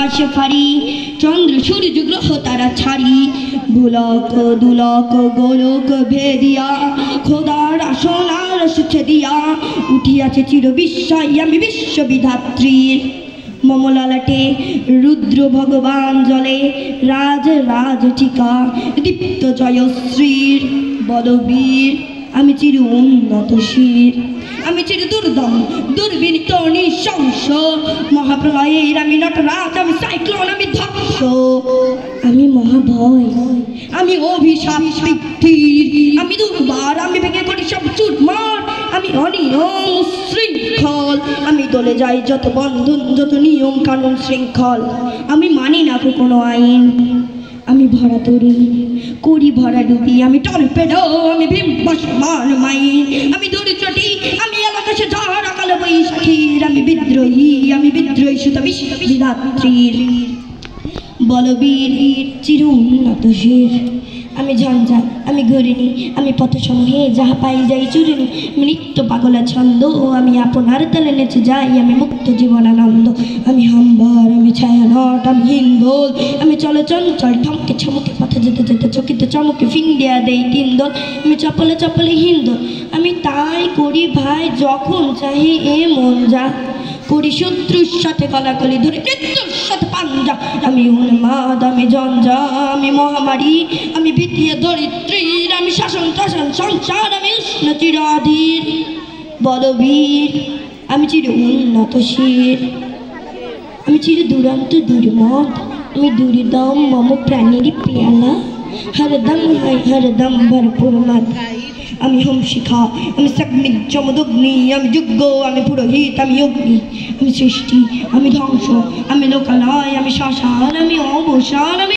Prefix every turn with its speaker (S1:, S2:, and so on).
S1: আকাশ ফারি চন্দ্র সূর্য গ্রহ তারা ছাড়ি ভুলক দুলক গোলক ভেদিয়া খোদার আসনার সুছে দিয়া উঠিয়াছে চির বিস্ময় আমি বিশ্ববিধাত্রীর মমলালাটে রুদ্র ভগবান জলে রাজ রাজ টিকা দীপ্ত জয়শ্রীর বলবীর আমি চির উন্নত শির আমি চির দুর্দম দুর্বিনীত নৃশংস মহাপ্রলয়ের আমি নটরাজ আমি সাইক্লোন আমি ধ্বংস আমি মহাভয় আমি অভিশাপ বৃদ্ধির আমি দুর্বার আমি ভেঙে করি সব চুরমার আমি অনিয়ম শৃঙ্খল আমি দলে যাই যত বন্ধন যত নিয়ম কানুন শৃঙ্খল আমি মানি না কোনো আইন আমি ভরা তরি করি ভরা ডুবি আমি টর্পেডো আমি ভীমবাসমান মাইন আমি দূরচটি আমি আকাশে ঝড় কাল বৈশাখীর আমি বিদ্রোহী সুতা বিশ্ববিধাত্রীর বলবীর চির উন্নত শির আমি ঝঞ্ঝা আমি ঘুরিনি আমি পথসমূহে যাহা পাই যাই চুরিনি আমি নিত্য পাগলা ছন্দ আমি আপনার তালে নেচে যাই আমি মুক্ত জীবনানন্দ আমি হাম্বার আমি ছায়ানট আমি হিন্দোল আমি চলো চঞ্চল ঠমকে ছমকে পথে যেতে যেতে চকিতে চমকে ফিন্ডিয়া দেই তিন দোল আমি চপলে চপলে হিন্দোল আমি তাই করি ভাই যখন চাই এ মন যা করি শত্রুর সাথে কলাকলি ধরে মৃত্যুর সাথে পাঞ্জা আমি উন্মাদ আমি জঞ্জা আমি মহামারী আমি ভীতিয়ে দরিদ্রীর আমি শাসন শাসন সংসার আমি উষ্ণ চিরাধীর বলবীর আমি চির উন্নত শির আমি চির দুরন্ত দুর্মদ আমি দুরিদম মম প্রাণীর পেয়ালা হরদম হরদম ভরপুর মদ আমি হোম শিখা আমি সগ্নি চমদগ্নি আমি যজ্ঞ আমি পুরোহিত আমি অগ্নি আমি সৃষ্টি আমি ধ্বংস আমি লোকালয় আমি শ্মশান আমি অবসান আমি